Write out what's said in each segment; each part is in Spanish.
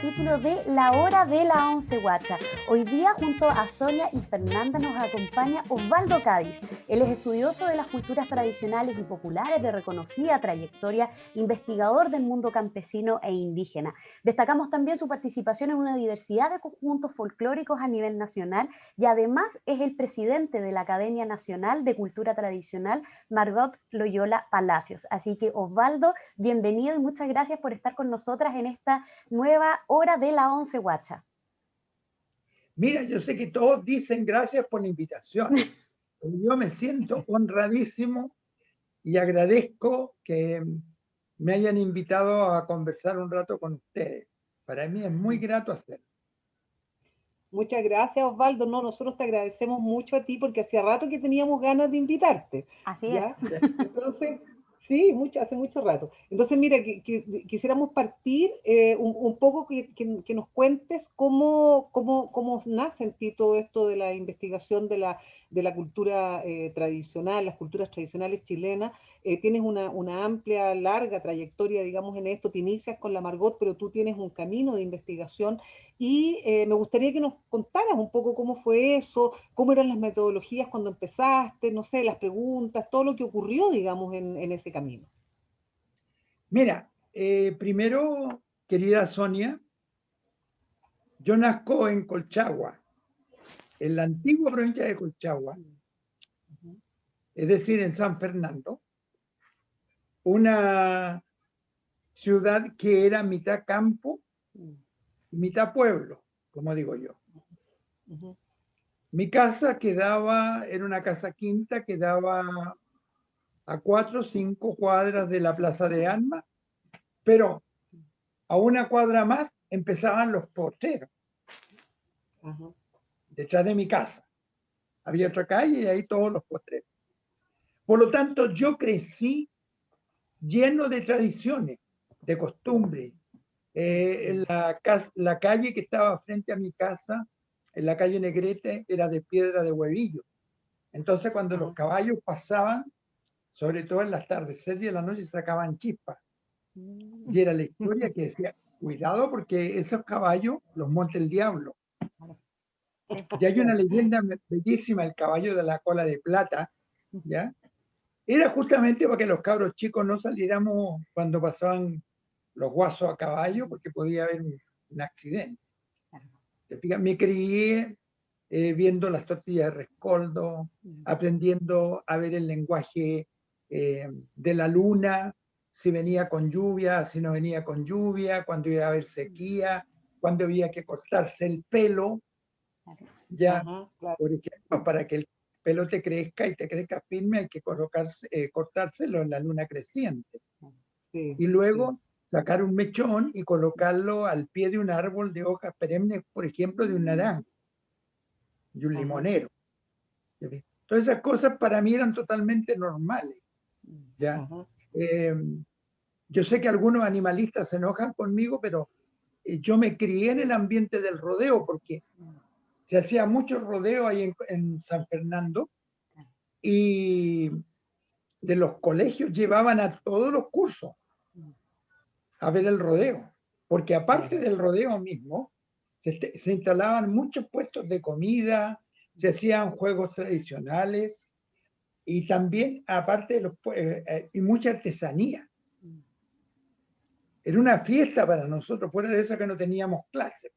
capítulo de La Hora de la Once Guacha. Hoy día, junto a Sonia y Fernanda, nos acompaña Osvaldo Cádiz. Él es estudioso de las culturas tradicionales y populares de reconocida trayectoria, investigador del mundo campesino e indígena. Destacamos también su participación en una diversidad de conjuntos folclóricos a nivel nacional y además es el presidente de la Academia Nacional de Cultura Tradicional, Margot Loyola Palacios. Así que, Osvaldo, bienvenido y muchas gracias por estar con nosotras en esta nueva Hora de la Once Guacha. Mira, yo sé que todos dicen gracias por la invitación. Yo me siento honradísimo y agradezco que me hayan invitado a conversar un rato con ustedes. Para mí es muy grato hacerlo. Muchas gracias, Osvaldo. No, nosotros te agradecemos mucho a ti porque hacía rato que teníamos ganas de invitarte. Así ¿ya? es. Entonces, sí, hace mucho rato. Entonces, mira, quisiéramos partir un poco que nos cuentes cómo nace en ti todo esto de la investigación de la cultura tradicional, las culturas tradicionales chilenas. Tienes una amplia, larga trayectoria, digamos, en esto. Te inicias con la Margot, pero tú tienes un camino de investigación. Y me gustaría que nos contaras un poco cómo fue eso, cómo eran las metodologías cuando empezaste, no sé, las preguntas, todo lo que ocurrió, digamos, en ese camino. Mira, primero, querida Sonia, yo nazco en Colchagua, en la antigua provincia de Colchagua, es decir, en San Fernando, una ciudad que era mitad campo y mitad pueblo, como digo yo. Mi casa era una casa quinta que daba a 4 o 5 cuadras de la Plaza de Armas, pero a una cuadra más empezaban los potreros, detrás de mi casa. Había otra calle y ahí todos los potreros. Por lo tanto, yo crecí lleno de tradiciones, de costumbres. La calle que estaba frente a mi casa, en la calle Negrete, era de piedra de huevillo. Entonces, cuando los caballos pasaban, sobre todo en las atardeceres y en la noche, sacaban chispas. Y era la historia que decía, cuidado porque esos caballos los monta el diablo. Y hay una leyenda bellísima, el caballo de la cola de plata, ¿ya? Era justamente para que los cabros chicos no saliéramos cuando pasaban los guasos a caballo, porque podía haber un accidente. ¿Te fijas? Me crié viendo las tortillas de rescoldo, aprendiendo a ver el lenguaje de la luna, si venía con lluvia, si no venía con lluvia, cuando iba a haber sequía, cuando había que cortarse el pelo, ya, claro. Por ejemplo, para que el pelo te crezca y te crezca firme, hay que cortárselo en la luna creciente. Sí, y luego sacar un mechón y colocarlo al pie de un árbol de hojas perennes, por ejemplo, de un naranjo y un limonero. Todas esas cosas para mí eran totalmente normales. ¿Ya? Yo sé que algunos animalistas se enojan conmigo, pero yo me crié en el ambiente del rodeo porque se hacía mucho rodeo ahí en San Fernando y de los colegios llevaban a todos los cursos a ver el rodeo, porque aparte del rodeo mismo, se instalaban muchos puestos de comida, se hacían juegos tradicionales y también, aparte de y mucha artesanía. Era una fiesta para nosotros, fuera de eso que no teníamos clases.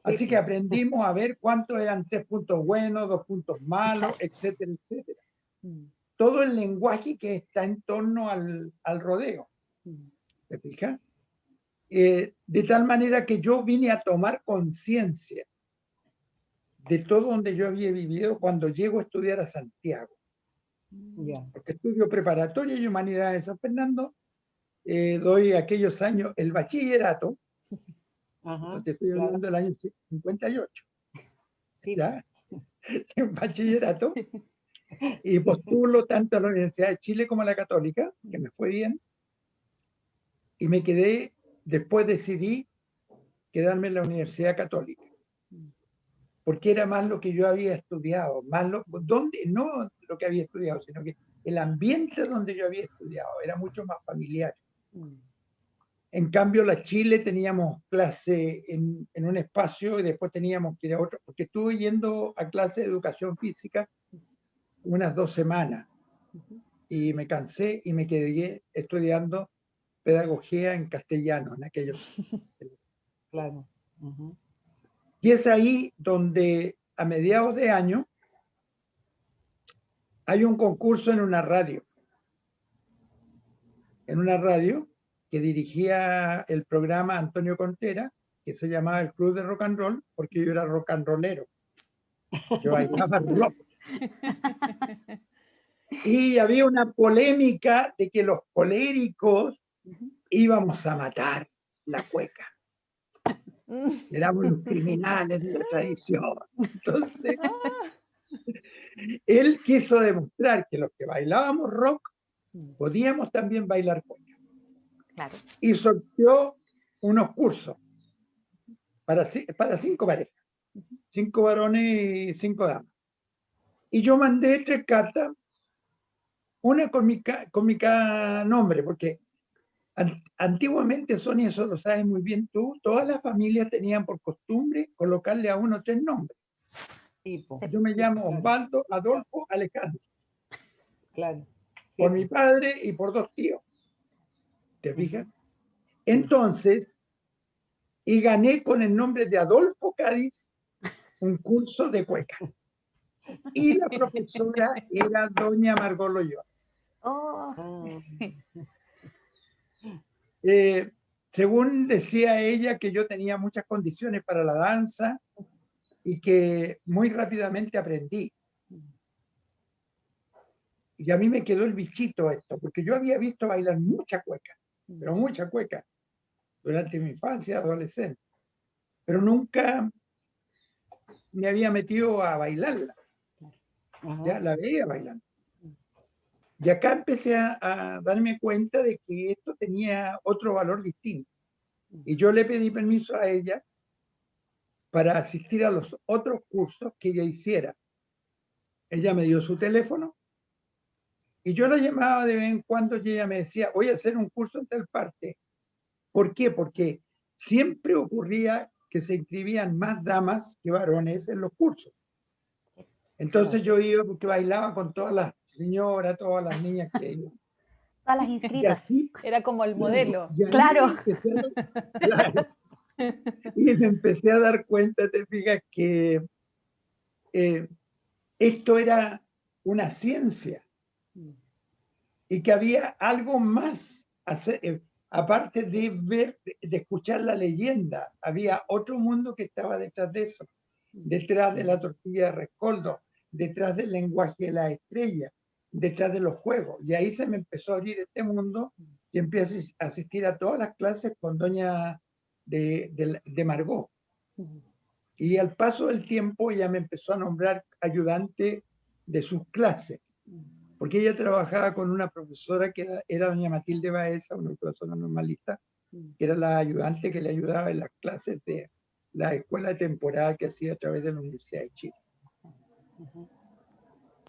Así que aprendimos a ver cuántos eran 3 puntos buenos, 2 puntos malos, etcétera, etcétera. Todo el lenguaje que está en torno al rodeo. ¿Te fijas? De tal manera que yo vine a tomar conciencia de todo donde yo había vivido cuando llego a estudiar a Santiago. Porque estudio preparatoria y humanidades en San Fernando, doy aquellos años el bachillerato, te estoy hablando del año 58, ¿ya? En bachillerato, y postulo tanto a la Universidad de Chile como a la Católica, que me fue bien, y me quedé, después decidí quedarme en la Universidad Católica, porque era más lo que yo había estudiado, no lo que había estudiado, sino que el ambiente donde yo había estudiado era mucho más familiar. En cambio, la Chile teníamos clase en un espacio y después teníamos que ir a otro, porque estuve yendo a clase de educación física unas 2 semanas y me cansé y me quedé estudiando pedagogía en castellano en aquellos. Claro. Ujú. Y es ahí donde a mediados de año hay un concurso en una radio que dirigía el programa Antonio Contreras, que se llamaba el Club de Rock and Roll, porque yo era rock and rollero. Yo bailaba rock. Y había una polémica de que los coléricos íbamos a matar la cueca. Éramos los criminales de la tradición. Entonces, él quiso demostrar que los que bailábamos rock podíamos también bailar cueca. Claro. Y sorteó unos cursos para 5 parejas, 5 varones y 5 damas. Y yo mandé 3 cartas, una con mi nombre, porque antiguamente, Sonia, eso lo sabes muy bien tú, todas las familias tenían por costumbre colocarle a uno 3 nombres. Tipo. Yo me llamo Claro. Osvaldo Adolfo Alejandro, Claro. por mi padre y por 2 tíos. ¿Te fijas? Entonces, y gané con el nombre de Adolfo Cádiz un curso de cueca. Y la profesora era doña Margot Loyola. Oh. Según decía ella, que yo tenía muchas condiciones para la danza y que muy rápidamente aprendí. Y a mí me quedó el bichito esto, porque yo había visto bailar mucha cueca, pero mucha cueca, durante mi infancia, adolescente. Pero nunca me había metido a bailarla. Ya la veía bailando. Y acá empecé a darme cuenta de que esto tenía otro valor distinto. Y yo le pedí permiso a ella para asistir a los otros cursos que ella hiciera. Ella me dio su teléfono y yo la llamaba de vez en cuando y ella me decía, voy a hacer un curso en tal parte. ¿Por qué? Porque siempre ocurría que se inscribían más damas que varones en los cursos. Entonces yo iba porque bailaba con todas las señoras, todas las niñas que iban. Todas las Y inscritas. así, Era como el modelo. y ahí Claro. claro. Y me empecé a dar cuenta, te fijas, que esto era una ciencia y que había algo más, aparte de ver, de escuchar la leyenda, había otro mundo que estaba detrás de eso, detrás de la tortilla de rescoldo, detrás del lenguaje de la estrella, detrás de los juegos. Y ahí se me empezó a abrir este mundo y empecé a asistir a todas las clases con doña de Margot. Y al paso del tiempo ella me empezó a nombrar ayudante de sus clases, porque ella trabajaba con una profesora que era doña Matilde Baeza, una profesora normalista, que era la ayudante que le ayudaba en las clases de la escuela de temporada que hacía a través de la Universidad de Chile.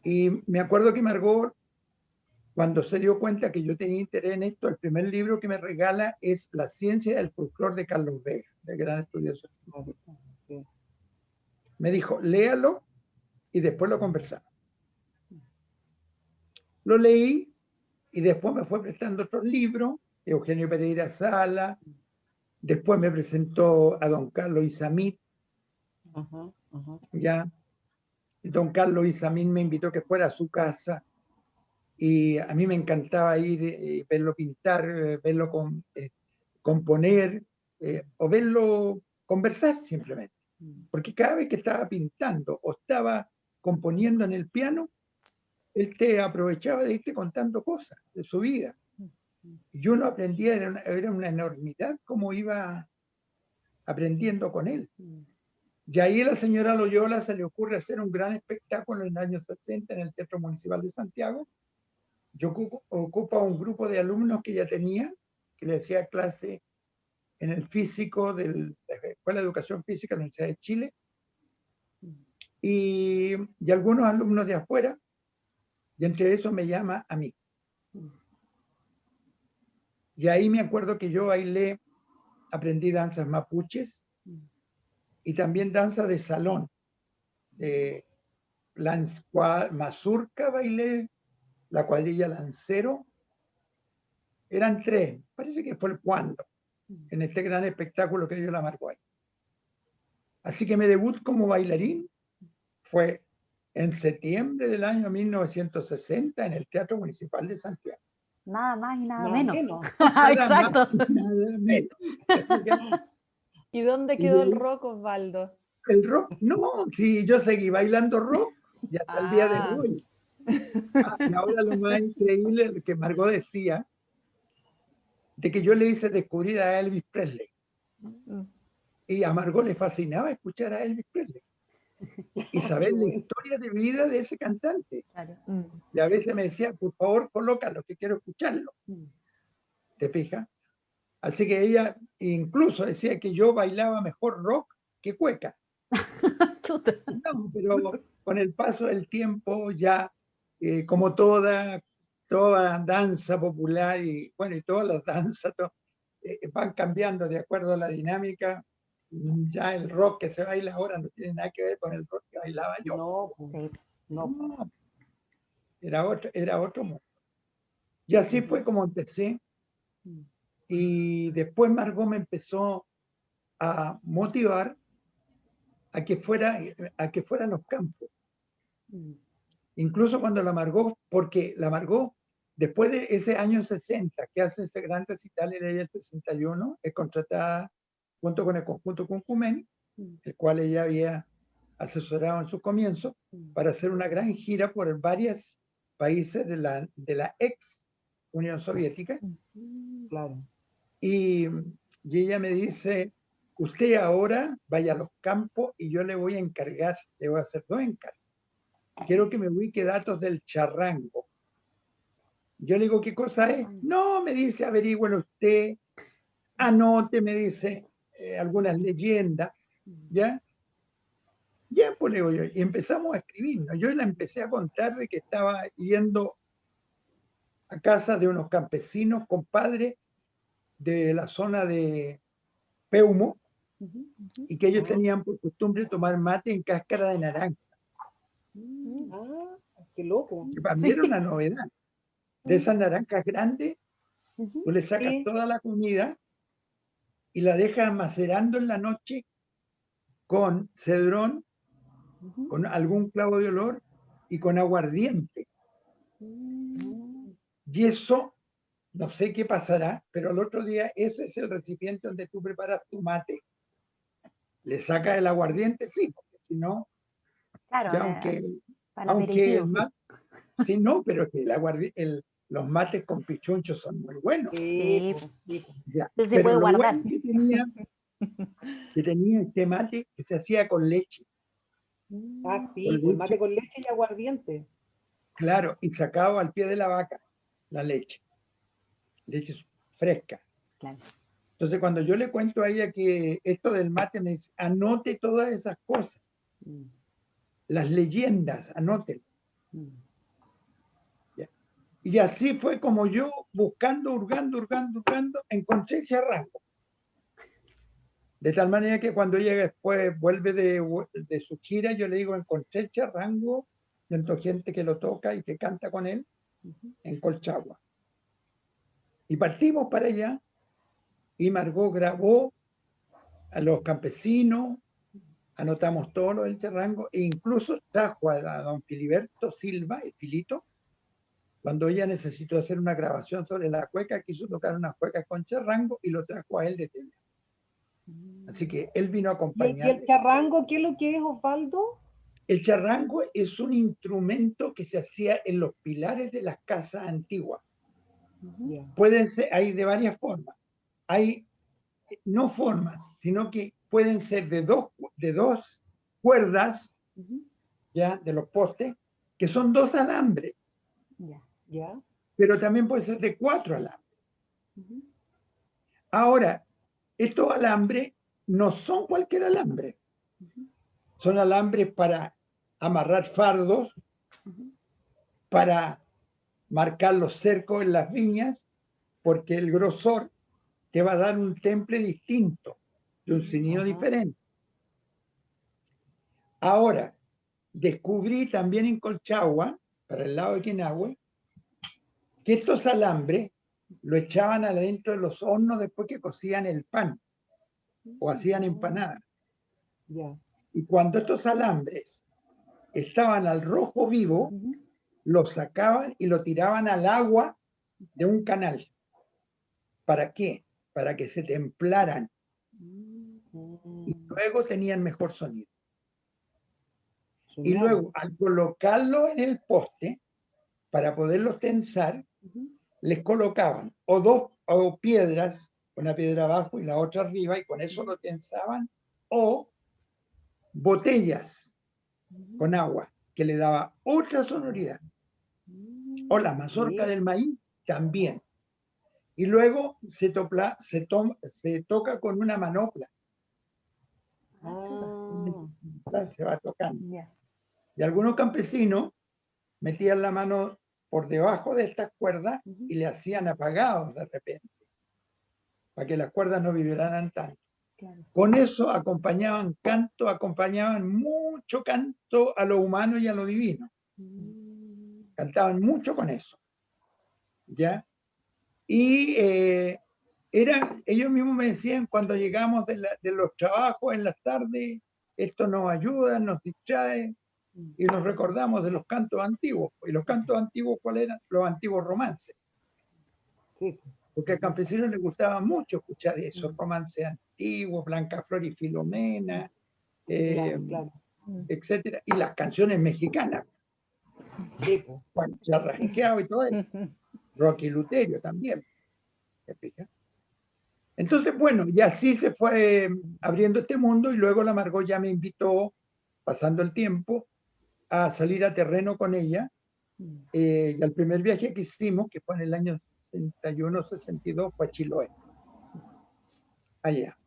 Y me acuerdo que Margot, cuando se dio cuenta que yo tenía interés en esto, el primer libro que me regala es La ciencia del folclore de Carlos Vega, del gran estudioso. Me dijo, léalo y después lo conversamos. Lo leí y después me fue prestando otros libros, Eugenio Pereira Sala, después me presentó a don Carlos Isamit, ya. Don Carlos Isamit me invitó que fuera a su casa y a mí me encantaba ir, verlo pintar, verlo componer o verlo conversar simplemente. Porque cada vez que estaba pintando o estaba componiendo en el piano, él te aprovechaba de irte contando cosas de su vida. Y uno aprendía, era una enormidad cómo iba aprendiendo con él. Y ahí a la señora Loyola se le ocurre hacer un gran espectáculo en los años 60 en el Teatro Municipal de Santiago. Yo ocupo un grupo de alumnos que ya tenía, que le hacía clase en el físico de la Escuela de Educación Física de la Universidad de Chile, y algunos alumnos de afuera, y entre eso me llama a mí. Y ahí me acuerdo que yo bailé, aprendí danzas mapuches y también danza de salón. Mazurca bailé, la cuadrilla Lancero. Eran 3, parece que fue el cuando, en este gran espectáculo que dio la Marguay. Así que mi debut como bailarín fue en septiembre del año 1960 en el Teatro Municipal de Santiago. Nada más y nada Nada menos. menos. Nada Exacto. más, nada menos. ¿Y dónde Y quedó de el ahí, rock, Osvaldo? el rock, no, sí, yo seguí bailando rock y hasta el día de Ah. hoy. Y ahora lo más increíble que Margot decía, de que yo le hice descubrir a Elvis Presley. Mm. Y a Margot le fascinaba escuchar a Elvis Presley y saber la historia de vida de ese cantante. Claro. Mm. Y a veces me decía, por favor, colócalo, que quiero escucharlo. Mm. ¿Te fijas? Así que ella incluso decía que yo bailaba mejor rock que cueca. Chuta. No, pero con el paso del tiempo ya, como toda danza popular y bueno, y todas las danzas van cambiando de acuerdo a la dinámica. Ya el rock que se baila ahora no tiene nada que ver con el rock que bailaba yo. No, pues, no. No, era otro mundo. Y así fue como empecé. Y después Margot me empezó a motivar a que fuera a los campos. Incluso cuando la Margot, porque la Margot, después de ese año 60, que hace ese gran recital en ella el 61, es contratada junto con el conjunto Cuncumen, el cual ella había asesorado en sus comienzos, para hacer una gran gira por varios países de la ex Unión Soviética. Claro. Y ella me dice, usted ahora vaya a los campos y yo le voy a encargar, le voy a hacer 2 encargos. Quiero que me ubique datos del charrango. Yo le digo, ¿qué cosa es? No, me dice, averígüelo usted, anote, me dice, algunas leyendas, ¿ya? Ya, pues le digo yo, y empezamos a escribir, ¿no? Yo la empecé a contar de que estaba yendo a casa de unos campesinos, compadres, de la zona de Peumo, y que ellos tenían por costumbre tomar mate en cáscara de naranja. Ah, qué loco. Que para mí era una novedad. De esas naranjas grandes, tú le sacas Sí. toda la comida y la dejas macerando en la noche con cedrón, con algún clavo de olor y con aguardiente. Y eso, no sé qué pasará, pero al otro día ese es el recipiente donde tú preparas tu mate. Le sacas el aguardiente, sí, porque si no, Claro, ya para aunque el aperitivo. mate, sí, no, pero que los mates con pichunchos son muy buenos. Sí, Ya. pero se Pero puede lo guardar. bueno que tenía este mate que se hacía con leche. Ah, sí, Con pues leche, mate con leche y aguardiente. claro, y sacado al pie de la vaca la leche fresca. Claro. Entonces, cuando yo le cuento a ella que esto del mate, me dice, anote todas esas cosas, las leyendas, anoten. Y así fue como yo, buscando, hurgando, encontré ese rango. De tal manera que cuando ella después vuelve de su gira, yo le digo, encontré el charrango, siento gente que lo toca y que canta con él en Colchagua. Y partimos para allá y Margot grabó a los campesinos, anotamos todo lo del charrango e incluso trajo a don Filiberto Silva, el Filito, cuando ella necesitó hacer una grabación sobre la cueca, quiso tocar una cueca con charrango y lo trajo a él de Tena. Así que él vino a ¿Y acompañar. el charrango qué es lo que es, Osvaldo? El charrango es un instrumento que se hacía en los pilares de las casas antiguas. Pueden ser, hay de varias formas. Hay no formas, sino que pueden ser de dos cuerdas, ya, de los postes, que son 2 alambres. Ya. Pero también puede ser de 4 alambres. Ahora, estos alambres no son cualquier alambre. Son alambres para amarrar fardos, para marcar los cercos en las viñas, porque el grosor te va a dar un temple distinto, de un sonido diferente. Ahora, descubrí también en Colchagua, para el lado de Quinahue, que estos alambres lo echaban adentro de los hornos después que cocían el pan o hacían empanadas. Y cuando estos alambres estaban al rojo vivo, los sacaban y lo tiraban al agua de un canal. ¿Para qué? Para que se templaran. Y luego tenían mejor sonido. Y luego, al colocarlo en el poste, para poderlos tensar, les colocaban o piedras, una piedra abajo y la otra arriba, y con eso lo tensaban, o botellas con agua, que le daba otra sonoridad. O la mazorca del maíz también. Y luego se toca con una manopla. Se va tocando. Y algunos campesinos metían la mano por debajo de estas cuerdas y le hacían apagados de repente, para que las cuerdas no vibraran tanto. Con eso acompañaban mucho canto a lo humano y a lo divino. Cantaban mucho con eso. ¿Ya? Y ellos mismos me decían, cuando llegamos de los trabajos en las tardes, esto nos ayuda, nos distrae, y nos recordamos de los cantos antiguos. ¿Y los cantos antiguos cuáles eran? Los antiguos romances. Porque al campesino le gustaba mucho escuchar esos romances antiguos, Blancaflor y Filomena, etcétera, y las canciones mexicanas. Juan Charrasqueado y todo eso. Rocky Luterio también. ¿Se fija? Entonces, bueno, y así se fue abriendo este mundo, y luego la Margot ya me invitó, pasando el tiempo, a salir a terreno con ella. Y el primer viaje que hicimos, que fue en el año 61-62, fue a Chiloé, allá.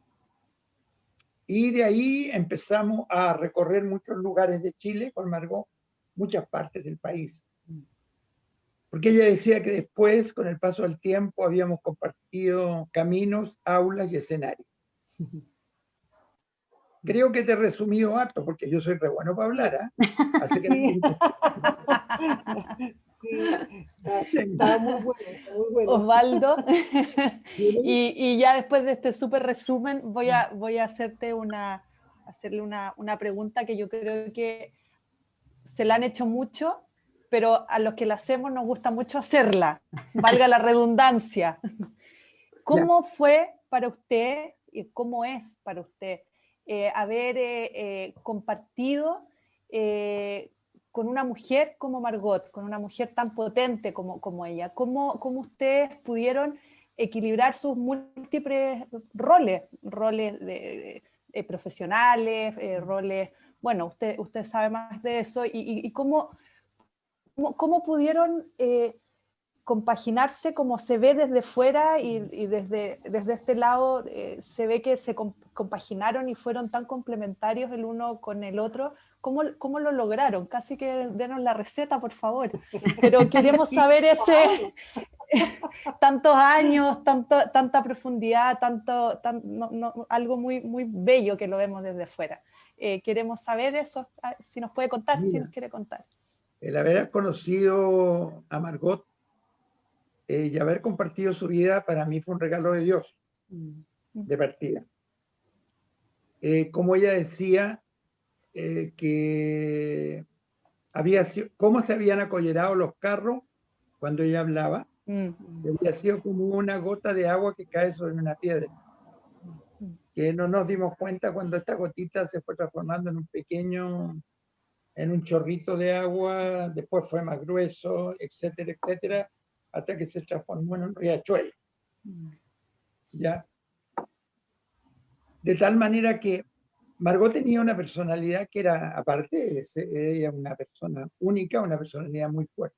Y de ahí empezamos a recorrer muchos lugares de Chile con Margot, muchas partes del país. Porque ella decía que después, con el paso del tiempo, habíamos compartido caminos, aulas y escenarios. Creo que te he resumido harto, porque yo soy re bueno para hablar, ¿eh? Así que... Está muy bueno, muy bueno. Osvaldo, y ya después de este súper resumen voy a hacerle una pregunta que yo creo que se la han hecho mucho, pero a los que la hacemos nos gusta mucho hacerla, valga la redundancia. ¿Cómo fue para usted y cómo es para usted haber compartido con una mujer como Margot, con una mujer tan potente como ella? ¿Cómo ustedes pudieron equilibrar sus múltiples roles de profesionales, roles, bueno, usted sabe más de eso, y cómo pudieron compaginarse como se ve desde fuera y desde este lado se ve que se compaginaron y fueron tan complementarios el uno con el otro. ¿Cómo lo lograron? Casi que denos la receta, por favor. Pero queremos saber tantos años, tanta profundidad, algo muy, muy bello que lo vemos desde fuera. Queremos saber eso, si nos puede contar, si nos quiere contar. El haber conocido a Margot y haber compartido su vida para mí fue un regalo de Dios, de partida. Como ella decía, que cómo se habían acollerado los carros cuando ella hablaba, había sido como una gota de agua que cae sobre una piedra, que no nos dimos cuenta cuando esta gotita se fue transformando en un chorrito de agua, después fue más grueso, etcétera, etcétera, hasta que se transformó en un riachuelo. ¿Ya? De tal manera que Margot tenía una personalidad que era, aparte de ser ella una persona única, una personalidad muy fuerte.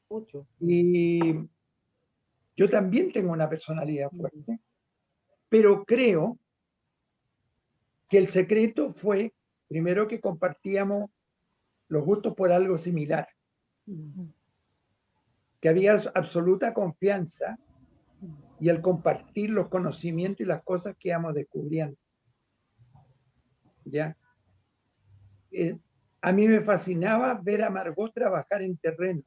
Mucho. Y yo también tengo una personalidad fuerte, pero creo que el secreto fue, primero, que compartíamos los gustos por algo similar. que había absoluta confianza y el compartir los conocimientos y las cosas que íbamos descubriendo. ¿Ya? A mí me fascinaba ver a Margot trabajar en terreno.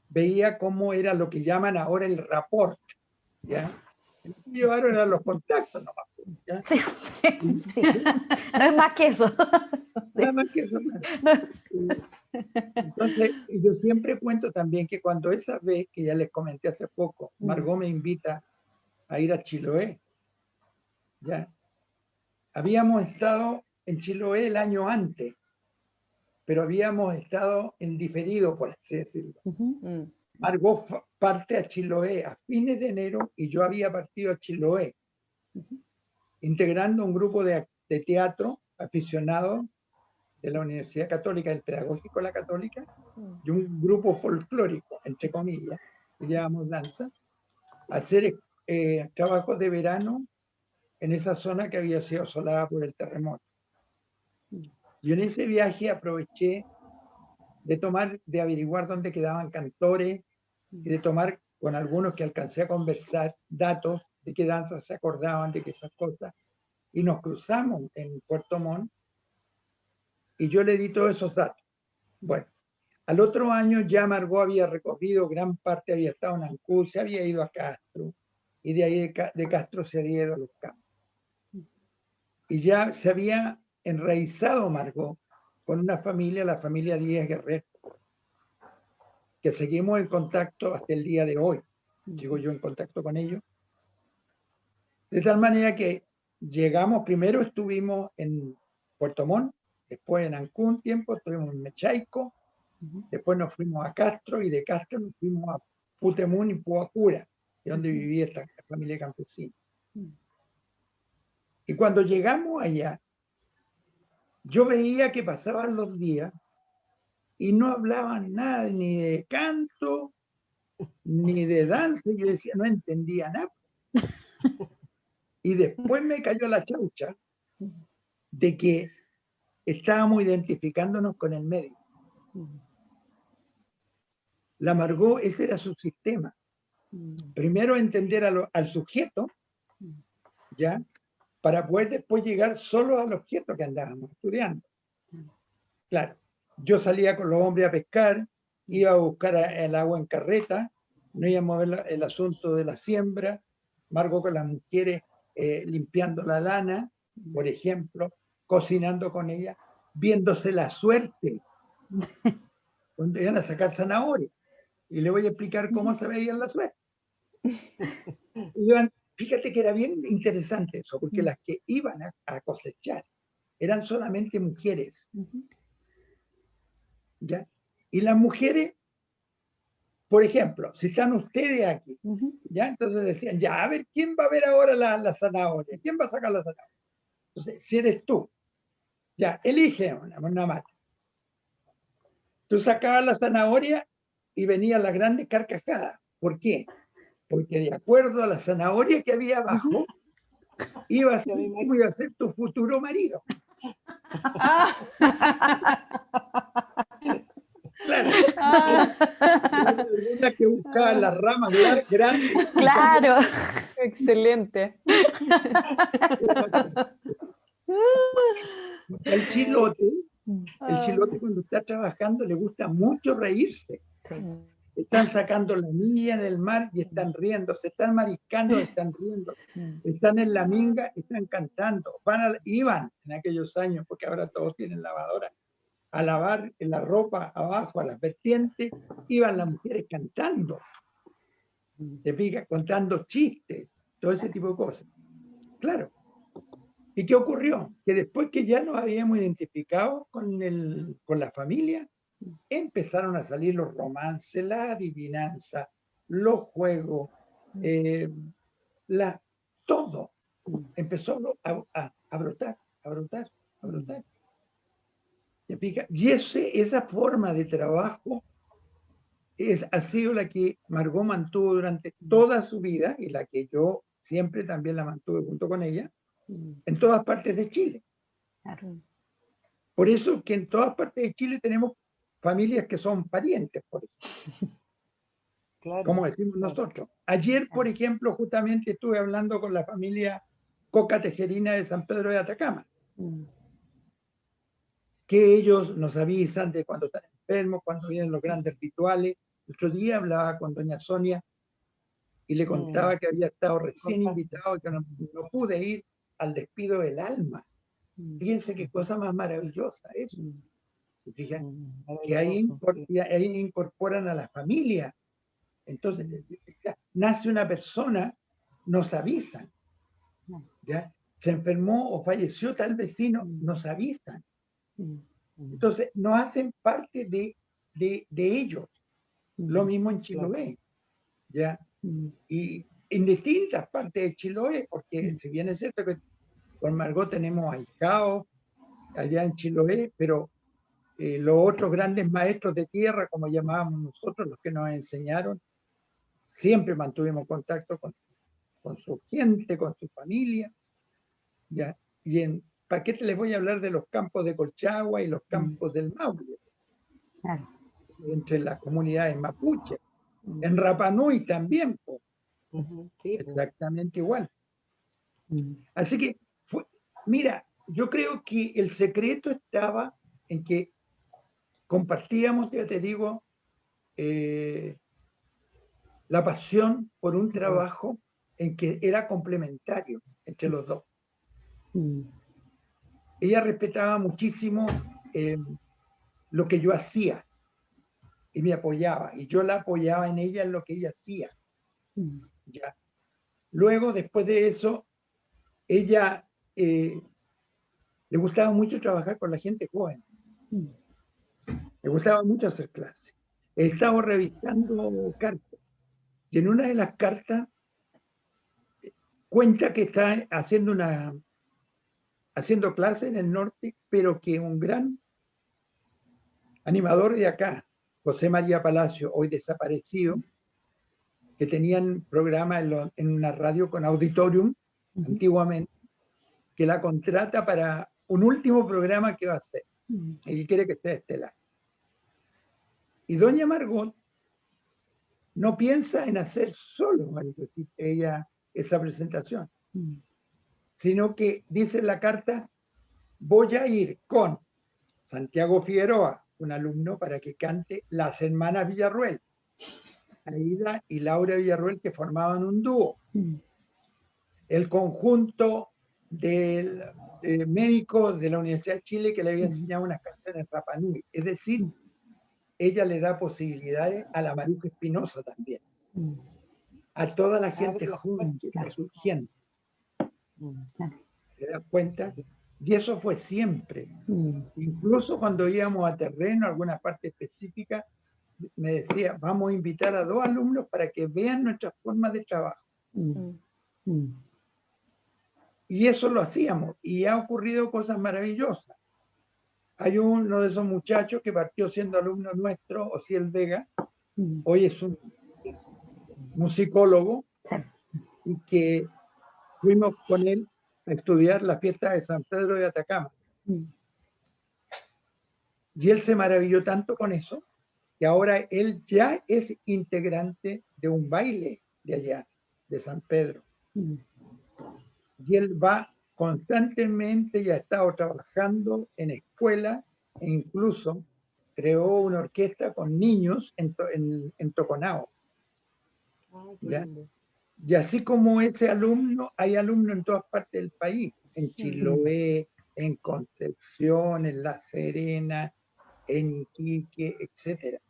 Veía cómo era lo que llaman ahora el rapport, ¿ya? Llevaron a los contactos nomás, ¿ya? Sí, sí. No es más que eso. Nada más que eso. Entonces, yo siempre cuento también que cuando esa vez, que ya les comenté hace poco, Margot me invita a ir a Chiloé, ¿ya? Habíamos estado en Chiloé el año antes, pero habíamos estado en diferido, por así decirlo. Margot parte a Chiloé a fines de enero y yo había partido a Chiloé, integrando un grupo de teatro aficionado de la Universidad Católica, del Pedagógico de la Católica, y un grupo folclórico, entre comillas, que llevamos danza, a hacer trabajos de verano en esa zona que había sido asolada por el terremoto. Yo en ese viaje aproveché de averiguar dónde quedaban cantores y de tomar con algunos que alcancé a conversar datos de qué danzas se acordaban, de qué esas cosas, y nos cruzamos en Puerto Montt y yo le di todos esos datos. Bueno, al otro año ya Margot había recorrido gran parte, había estado en Ancud, se había ido a Castro, y de ahí de Castro se había ido a los campos. Y ya se había enraizado Margot con una familia, la familia Díaz Guerrero, que seguimos en contacto hasta el día de hoy. Sigo yo en contacto con ellos. De tal manera que llegamos, primero estuvimos en Puerto Montt, después en Ancud un tiempo, estuvimos en Mechaico, después nos fuimos a Castro y de Castro nos fuimos a Putemún y Puacura, donde vivía esta familia campesina. Y cuando llegamos allá, yo veía que pasaban los días y no hablaban nada ni de canto, ni de danza. Yo decía, no entendía nada. Y después me cayó la chaucha de que estábamos identificándonos con el medio. La Margot, ese era su sistema. Primero entender al sujeto, ¿ya? Para poder después llegar solo al objeto que andábamos estudiando. Claro, yo salía con los hombres a pescar, iba a buscar el agua en carreta, no íbamos a ver el asunto de la siembra, Margot con las mujeres limpiando la lana, por ejemplo, cocinando con ellas, viéndose la suerte cuando iban a sacar zanahoria. Y le voy a explicar cómo se veía la suerte. Fíjate que era bien interesante eso, porque las que iban a cosechar eran solamente mujeres. ¿Ya? Y las mujeres, por ejemplo, si están ustedes aquí, ¿ya? Entonces decían, ya, a ver, ¿quién va a ver ahora la zanahoria? ¿Quién va a sacar la zanahoria? Entonces, si eres tú, ya, elige una mata. Tú sacabas la zanahoria y venían las grandes carcajadas. ¿Por qué? Porque de acuerdo a la zanahoria que había abajo, iba a ser tu futuro marido. Claro. Alguna que buscaba las ramas grandes. Claro. Excelente. El chilote cuando está trabajando le gusta mucho reírse. Sí. Están sacando la niña del mar y están riendo, se están mariscando, están riendo, están en la minga, están cantando, iban en aquellos años, porque ahora todos tienen lavadora, a lavar la ropa abajo, a las vertientes, iban las mujeres cantando, te fijas, contando chistes, todo ese tipo de cosas. Claro. ¿Y qué ocurrió? Que después que ya nos habíamos identificado con la familia, empezaron a salir los romances, la adivinanza, los juegos, todo empezó a brotar. ¿Te fijas? Y esa forma de trabajo ha sido la que Margot mantuvo durante toda su vida y la que yo siempre también la mantuve junto con ella en todas partes de Chile. Claro. Por eso que en todas partes de Chile tenemos familias que son parientes, por eso, Claro, como decimos claro. nosotros. Ayer, por ejemplo, justamente estuve hablando con la familia Coca Tejerina de San Pedro de Atacama, que ellos nos avisan de cuando están enfermos, cuando vienen los grandes rituales. El otro día hablaba con doña Sonia y le contaba que había estado recién invitado y que no pude ir al despido del alma. Fíjense qué cosa más maravillosa eso. Fíjense que ahí incorporan a la familia. Entonces, nace una persona, nos avisan. ¿Ya? Se enfermó o falleció tal vecino, nos avisan. Entonces, no hacen parte de ellos. Lo mismo en Chiloé. ¿Ya? Y en distintas partes de Chiloé, porque si bien es cierto que con Margot tenemos ahijados allá en Chiloé, pero los otros grandes maestros de tierra, como llamábamos nosotros, los que nos enseñaron, siempre mantuvimos contacto con su gente, con su familia. ¿Ya? Y ¿para qué te les voy a hablar de los campos de Colchagua y los campos del Maule? Claro. Entre las comunidades mapuche. En Rapa Nui también, po. Sí, Exactamente igual. Así que, mira, yo creo que el secreto estaba en que compartíamos, ya te digo, la pasión por un trabajo en que era complementario entre los dos. Ella respetaba muchísimo lo que yo hacía y me apoyaba, y yo la apoyaba en ella en lo que ella hacía. ¿Ya? Luego, después de eso, ella le gustaba mucho trabajar con la gente joven. Le gustaba mucho hacer clases. He estado revisando cartas, y en una de las cartas cuenta que está haciendo clases en el norte, pero que un gran animador de acá, José María Palacio, hoy desaparecido, que tenían programa en una radio con auditorium, antiguamente, que la contrata para un último programa que va a hacer, y quiere que esté estelar. Y doña Margot no piensa en hacer solo, ella, esa presentación, sino que dice en la carta, voy a ir con Santiago Figueroa, un alumno, para que cante Las Hermanas Villarruel, Aida y Laura Villarruel, que formaban un dúo. El conjunto de médicos de la Universidad de Chile que le había enseñado unas canciones en Rapa Nui. Es decir, ella le da posibilidades a la Maruja Espinosa también. A toda la gente joven que está surgiendo. ¿Se dan cuenta? Y eso fue siempre. Incluso cuando íbamos a terreno, a alguna parte específica, me decía, vamos a invitar a 2 alumnos para que vean nuestras formas de trabajo. Y eso lo hacíamos, y ha ocurrido cosas maravillosas. Hay uno de esos muchachos que partió siendo alumno nuestro, Osiel Vega, hoy es un musicólogo, y que fuimos con él a estudiar la fiesta de San Pedro de Atacama. Y él se maravilló tanto con eso, que ahora él ya es integrante de un baile de allá, de San Pedro. Y él va constantemente y ha estado trabajando en escuelas e incluso creó una orquesta con niños en Toconao. ¿Ya? Y así como ese alumno, hay alumnos en todas partes del país, en Chiloé, en Concepción, en La Serena, en Iquique, etc.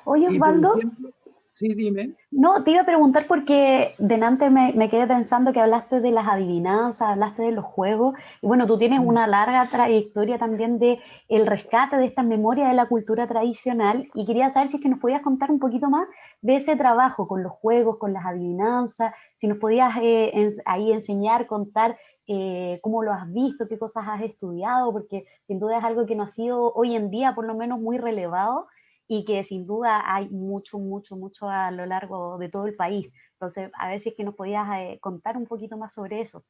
Oye, Y por Osvaldo. ejemplo, sí, dime. No, te iba a preguntar porque delante me quedé pensando que hablaste de las adivinanzas, hablaste de los juegos, y bueno, tú tienes una larga trayectoria también de el rescate de estas memorias de la cultura tradicional, y quería saber si es que nos podías contar un poquito más de ese trabajo con los juegos, con las adivinanzas, si nos podías ahí enseñar, contar cómo lo has visto, qué cosas has estudiado, porque sin duda es algo que no ha sido hoy en día por lo menos muy relevado, y que sin duda hay mucho a lo largo de todo el país. Entonces, a ver si es que nos podías contar un poquito más sobre eso.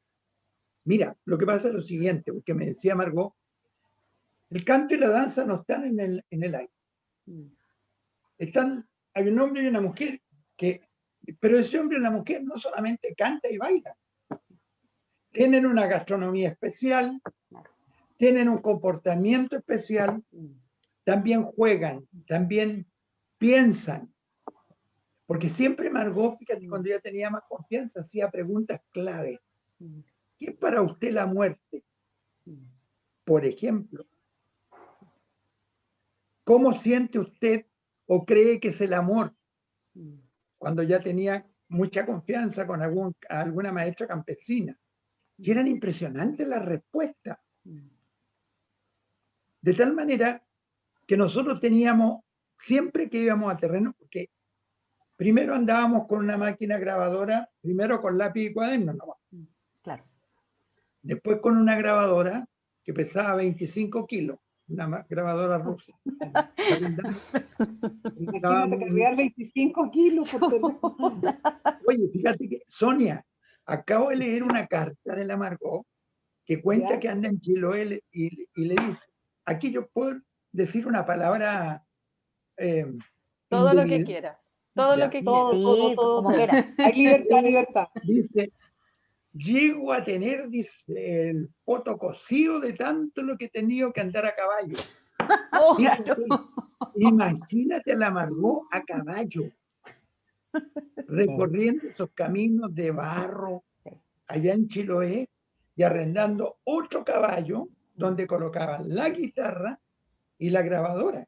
Mira, lo que pasa es lo siguiente, porque me decía Margot, El canto y la danza no están en el aire. Hay un hombre y una mujer, pero ese hombre y la mujer no solamente canta y baila. Tienen una gastronomía especial, tienen un comportamiento especial, también juegan, también piensan. Porque siempre Margot, fíjate, cuando ella tenía más confianza, hacía preguntas clave. ¿Qué es para usted la muerte? Por ejemplo, ¿cómo siente usted o cree que es el amor? Cuando ya tenía mucha confianza con alguna maestra campesina. Y eran impresionantes las respuestas. De tal manera que nosotros teníamos, siempre que íbamos a terreno, porque primero andábamos con una máquina grabadora, primero con lápiz y cuaderno nomás. Claro. Después con una grabadora que pesaba 25 kilos, una grabadora rusa. Imagínate cargar 25 kilos por teléfono. Oye, fíjate que, Sonia, acabo de leer una carta de la Margot que cuenta que anda en Chiloé y le dice, aquí yo puedo decir una palabra todo lo que quiera. Todo lo que quiera. Sí, como quiera. Hay libertad, libertad. Dice, llego a tener, dice, el poto cocido de tanto lo que he tenido que andar a caballo. Oh. Imagínate a la Margot a caballo, recorriendo esos caminos de barro allá en Chiloé y arrendando otro caballo donde colocaban la guitarra y la grabadora.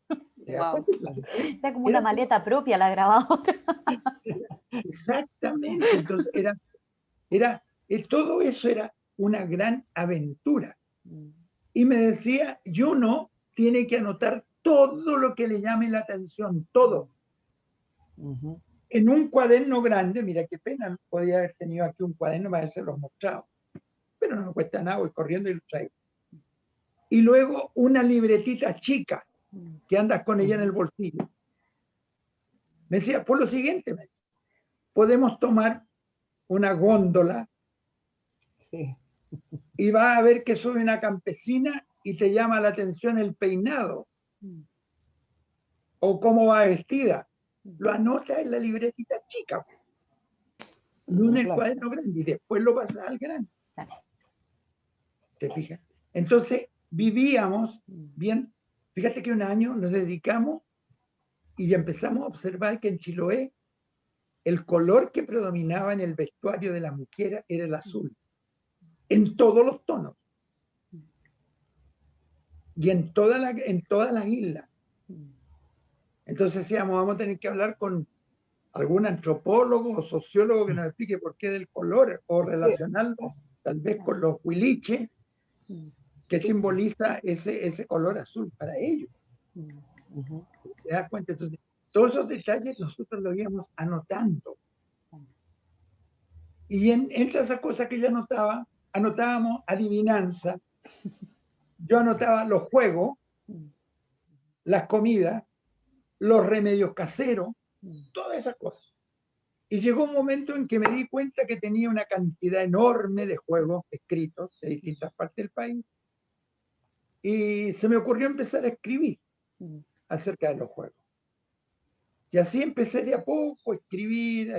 Wow. Era como una maleta propia la grabadora. Exactamente. Entonces todo eso era una gran aventura. Y me decía, y uno tiene que anotar todo lo que le llame la atención, todo. En un cuaderno grande, mira qué pena, podía haber tenido aquí un cuaderno para haberse los mostrado, pero no me cuesta nada, voy corriendo y lo traigo. Y luego una libretita chica que andas con ella en el bolsillo. Me decía, por lo siguiente, me decía, podemos tomar una góndola y va a ver que sube una campesina y te llama la atención el peinado o cómo va vestida. Lo anota en la libretita chica, no en el cuaderno grande, y después lo pasas al grande. ¿Te fijas? Entonces vivíamos bien. Fíjate que un año nos dedicamos y empezamos a observar que en Chiloé el color que predominaba en el vestuario de la mujer era el azul, en todos los tonos y en todas las islas. Entonces decíamos, vamos a tener que hablar con algún antropólogo o sociólogo que nos explique por qué del color, o relacionarlo tal vez con los huiliches, que simboliza ese color azul para ellos. ¿Te das cuenta? Entonces, todos esos detalles nosotros los íbamos anotando. Y entre esas cosas que yo anotábamos adivinanza, yo anotaba los juegos, las comidas, los remedios caseros, todas esas cosas. Y llegó un momento en que me di cuenta que tenía una cantidad enorme de juegos escritos de distintas partes del país. Y se me ocurrió empezar a escribir acerca de los juegos. Y así empecé de a poco a escribir,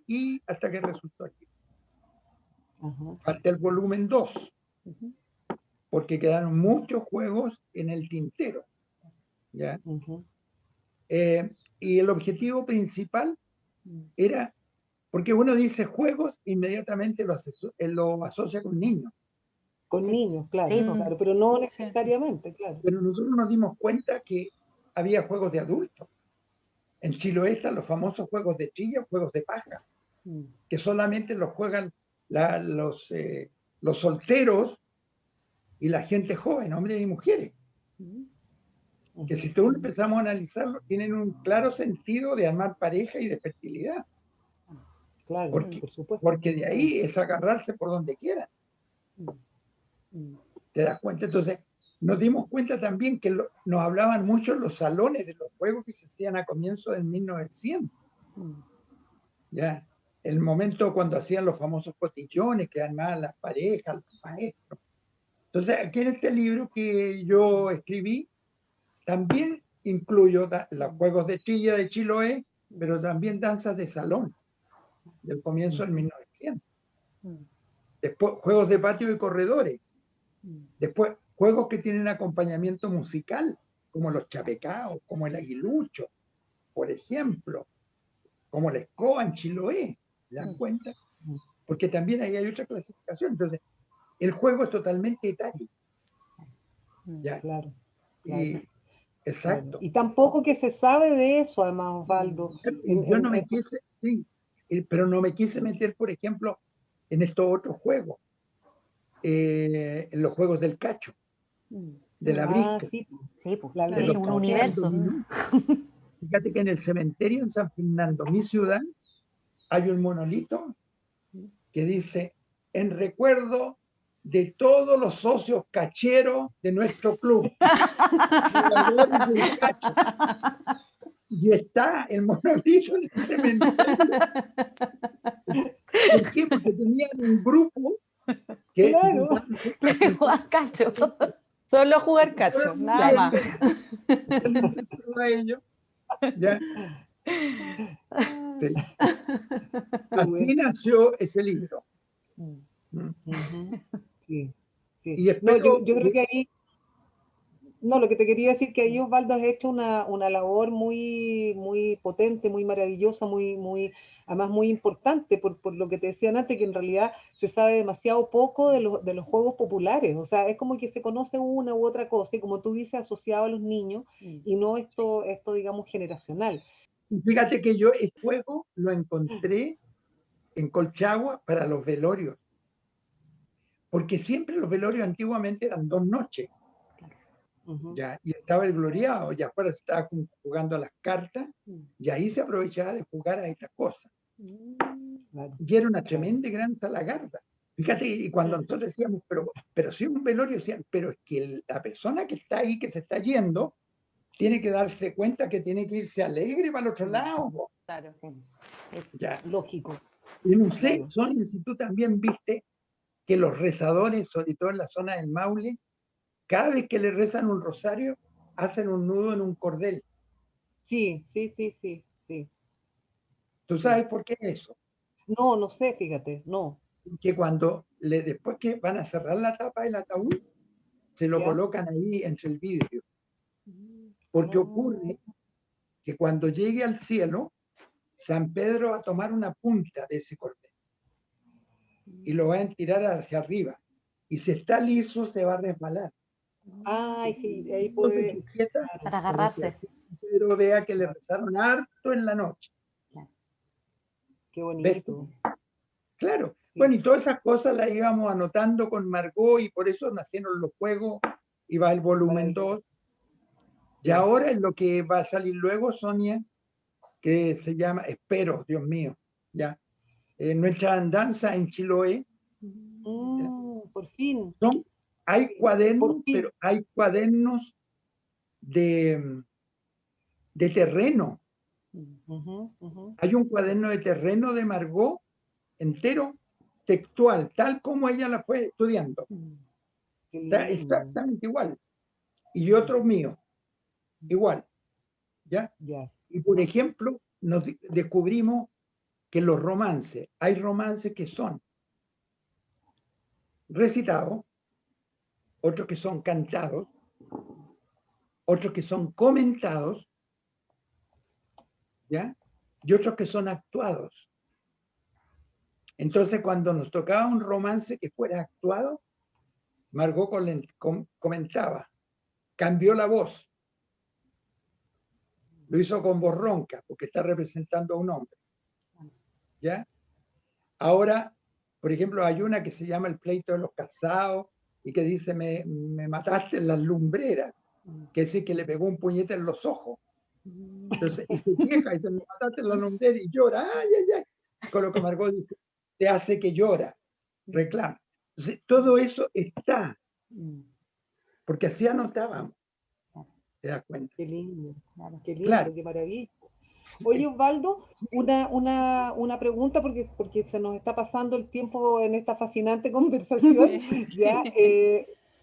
y hasta que resultó aquí. Hasta el volumen 2. Porque quedaron muchos juegos en el tintero. ¿Ya? Y el objetivo principal era, porque uno dice juegos, inmediatamente lo asocia con niños. Con niños, claro, Sí, claro, pero no necesariamente, claro. Pero nosotros nos dimos cuenta que había juegos de adultos. En Chiloé están los famosos juegos de trilla, juegos de paja, que solamente los juegan los solteros y la gente joven, hombres y mujeres. Que si todos empezamos a analizarlo, tienen un claro sentido de armar pareja y de fertilidad. Claro, porque, por supuesto. porque de ahí es agarrarse por donde quieran. ¿Te das cuenta? Entonces, nos dimos cuenta también que nos hablaban mucho en los salones de los juegos que se hacían a comienzos del 1900. Ya, el momento cuando hacían los famosos cotillones que armaban las parejas, los maestros. Entonces, aquí en este libro que yo escribí, también incluyo los juegos de trilla de Chiloé, pero también danzas de salón, del comienzo del 1900. Después, juegos de patio y corredores. Después, juegos que tienen acompañamiento musical, como los chapecaos, como el aguilucho, por ejemplo, como la escoba en Chiloé. ¿Se dan cuenta? Porque también ahí hay otra clasificación. Entonces, el juego es totalmente etario. ¿Ya? Claro. Y, exacto. Y tampoco que se sabe de eso, además, Osvaldo. Yo no me quise, sí, pero no me quise meter, por ejemplo, en estos otros juegos, en los juegos del cacho, de la brisca. Sí, pues, Claro, es un universo. Fíjate que en el cementerio en San Fernando, mi ciudad, hay un monolito que dice, en recuerdo de todos los socios cacheros de nuestro club. Y está el monolito en el cementerio. ¿Por qué? Porque tenían un grupo que jugar cacho. Solo jugar cacho, nada más. A ellos. ¿Ya? Sí. Así nació ese libro. Sí. Y espero, no, yo creo que ahí, lo que te quería decir que ahí Osvaldo has hecho una labor muy, muy potente, muy maravillosa, además muy importante por lo que te decían antes, que en realidad se sabe demasiado poco de los juegos populares. O sea, es como que se conoce una u otra cosa, y como tú dices, asociado a los niños, y no esto digamos, generacional. Fíjate que yo el juego lo encontré en Colchagua para los velorios, porque siempre los velorios antiguamente eran 2 noches. ¿Ya? Y estaba el gloriado, y afuera se estaba jugando a las cartas, y ahí se aprovechaba de jugar a estas cosas. Y era una tremenda gran salagarda. Fíjate, y cuando nosotros decíamos, pero si es un velorio, decían, pero es que la persona que está ahí, que se está yendo, tiene que darse cuenta que tiene que irse alegre para el otro lado. Claro. Ya. Lógico. Y no sé, Sonia, si tú también viste que los rezadores, sobre todo en la zona del Maule, cada vez que le rezan un rosario, hacen un nudo en un cordel. Sí. ¿Tú sabes por qué es eso? No sé, fíjate, no. Que después que van a cerrar la tapa del ataúd, se lo colocan ahí entre el vidrio. Porque ocurre que cuando llegue al cielo, San Pedro va a tomar una punta de ese cordel y lo va a tirar hacia arriba. Y si está liso, se va a resbalar. Ay, sí, ahí puede... Para agarrarse. Pedro vea que le rezaron harto en la noche. Qué bonito. ¿Ves? Claro. Bueno, y todas esas cosas las íbamos anotando con Margot, y por eso nacieron los juegos, y va el volumen 2. Y ahora es lo que va a salir luego, Sonia, que se llama, espero, Dios mío, ya, nuestra andanza en Chiloé. Por fin. Hay cuadernos, pero hay cuadernos de terreno. Hay un cuaderno de terreno de Margot entero, textual, tal como ella la fue estudiando. Está exactamente igual. Y otro mío, igual. ¿Ya? Y por ejemplo, nos descubrimos que los romances, hay romances que son recitados, otros que son cantados, otros que son comentados, ¿ya? Y otros que son actuados. Entonces, cuando nos tocaba un romance que fuera actuado, Margot comentaba, cambió la voz, lo hizo con voz ronca, porque está representando a un hombre. ¿Ya? Ahora, por ejemplo, hay una que se llama El pleito de los casados, y que dice, me mataste en las lumbreras, que es decir, que le pegó un puñete en los ojos. Entonces, y se queja, y dice, me mataste en las lumbreras, y llora, ay, ay, ay. Con lo que Margot dice, te hace que llora, reclama. Entonces, todo eso está, porque así anotábamos. ¿Te das cuenta? Qué lindo, Claro. qué maravilla. Oye, Osvaldo, una pregunta, porque se nos está pasando el tiempo en esta fascinante conversación. ¿Ya?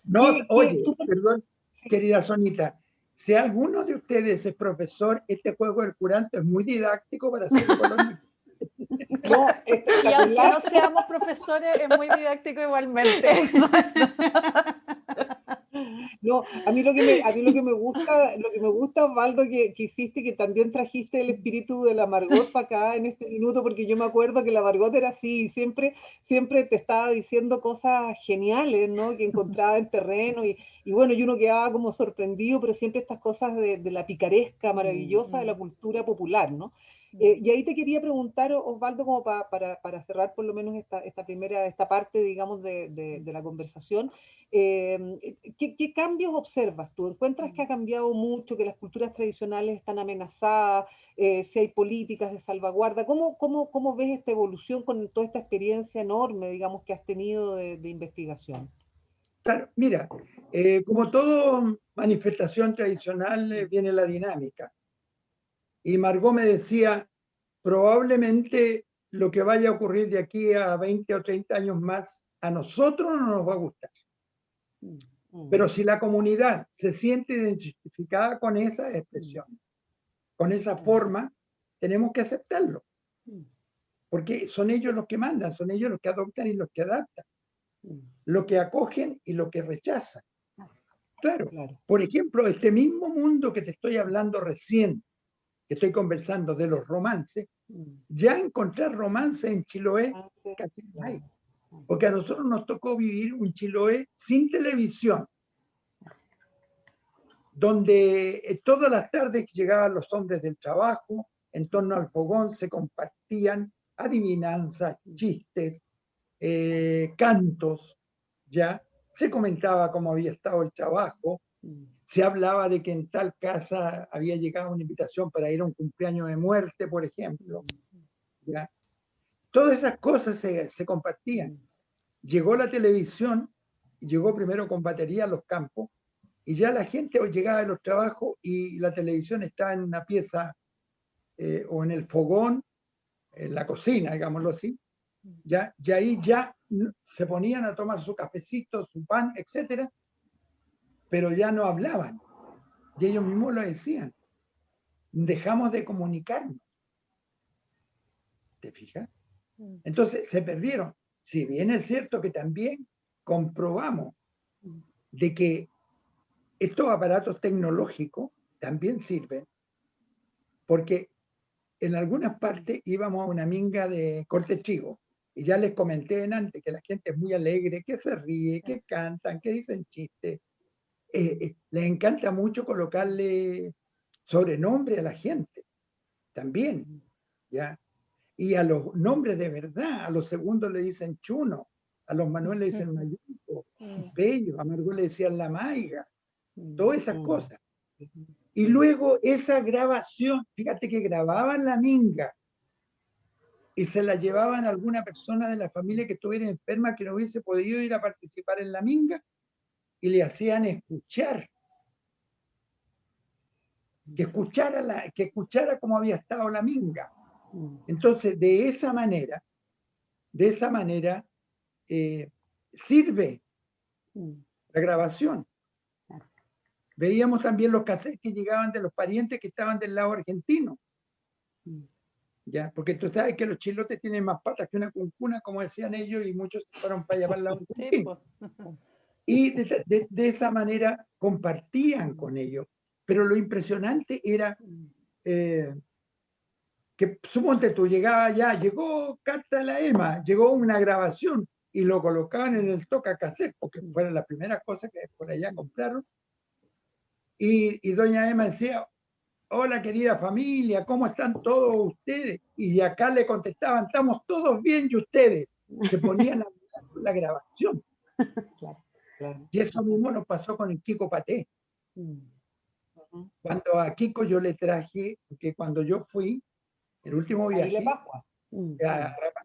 No, oye, perdón, querida Sonita, si alguno de ustedes es profesor, este juego del curanto es muy didáctico para hacerlo con los niños. No, y aunque no seamos profesores, es muy didáctico igualmente. No, a mí lo que me gusta, Osvaldo, que hiciste, que también trajiste el espíritu de la Margot para acá en este minuto, porque yo me acuerdo que la Margot era así, siempre te estaba diciendo cosas geniales, ¿no? Que encontraba en terreno, y bueno, y uno quedaba como sorprendido, pero siempre estas cosas de la picaresca maravillosa de la cultura popular, ¿no? Y ahí te quería preguntar, Osvaldo, como para cerrar por lo menos esta parte, digamos, de la conversación, ¿qué cambios observas tú? ¿Encuentras que ha cambiado mucho, que las culturas tradicionales están amenazadas, si hay políticas de salvaguarda? ¿Cómo ves esta evolución con toda esta experiencia enorme, digamos, que has tenido de investigación? Claro, mira, como toda manifestación tradicional viene la dinámica. Y Margot me decía, probablemente lo que vaya a ocurrir de aquí a 20 o 30 años más, a nosotros no nos va a gustar. Pero si la comunidad se siente identificada con esa expresión, con esa forma, tenemos que aceptarlo. Porque son ellos los que mandan, son ellos los que adoptan y los que adaptan, lo que acogen y lo que rechazan. Claro. Por ejemplo, este mismo mundo que te estoy hablando recién, que estoy conversando de los romances, ya encontrar romance en Chiloé casi no hay. Porque a nosotros nos tocó vivir un Chiloé sin televisión, donde todas las tardes llegaban los hombres del trabajo, en torno al fogón se compartían adivinanzas, chistes, cantos, ya se comentaba cómo había estado el trabajo, se hablaba de que en tal casa había llegado una invitación para ir a un cumpleaños de muerte, por ejemplo. ¿Ya? Todas esas cosas se compartían. Llegó la televisión, llegó primero con batería a los campos, y ya la gente llegaba de los trabajos y la televisión estaba en una pieza o en el fogón, en la cocina, digámoslo así, ¿ya? Y ahí ya se ponían a tomar su cafecito, su pan, etcétera, pero ya no hablaban. Y ellos mismos lo decían. Dejamos de comunicarnos. ¿Te fijas? Entonces se perdieron. Si bien es cierto que también comprobamos de que estos aparatos tecnológicos también sirven, porque en algunas partes íbamos a una minga de corte chivo, y ya les comenté antes que la gente es muy alegre, que se ríe, que cantan, que dicen chistes. Les encanta mucho colocarle sobrenombre a la gente, también, ¿ya? Y a los nombres de verdad, a los segundos le dicen Chuno, a los Manuel le dicen Mayuco, Bello, a Margot le decían La Maiga, todas esas cosas. Y luego esa grabación, fíjate que grababan la minga y se la llevaban a alguna persona de la familia que estuviera enferma, que no hubiese podido ir a participar en la minga, y le hacían escuchar. Que escuchara cómo había estado la minga. Entonces, de esa manera, sirve la grabación. Veíamos también los cassettes que llegaban de los parientes que estaban del lado argentino. ¿Ya? Porque tú sabes que los chilotes tienen más patas que una cuncuna, como decían ellos, y muchos se fueron para allá para el lado argentino. Y de esa manera compartían con ellos. Pero lo impresionante era que, suponte tú, llegó Carta de la Ema, llegó una grabación y lo colocaban en el toca cassette, porque fueron las primeras cosas que por allá compraron. Y doña Ema decía, hola querida familia, ¿cómo están todos ustedes? Y de acá le contestaban, estamos todos bien, y ustedes. Se ponían a mirar la grabación. Claro. Y eso mismo nos pasó con el Kiko Paté. Cuando a Kiko yo le traje, porque cuando yo fui, el último viaje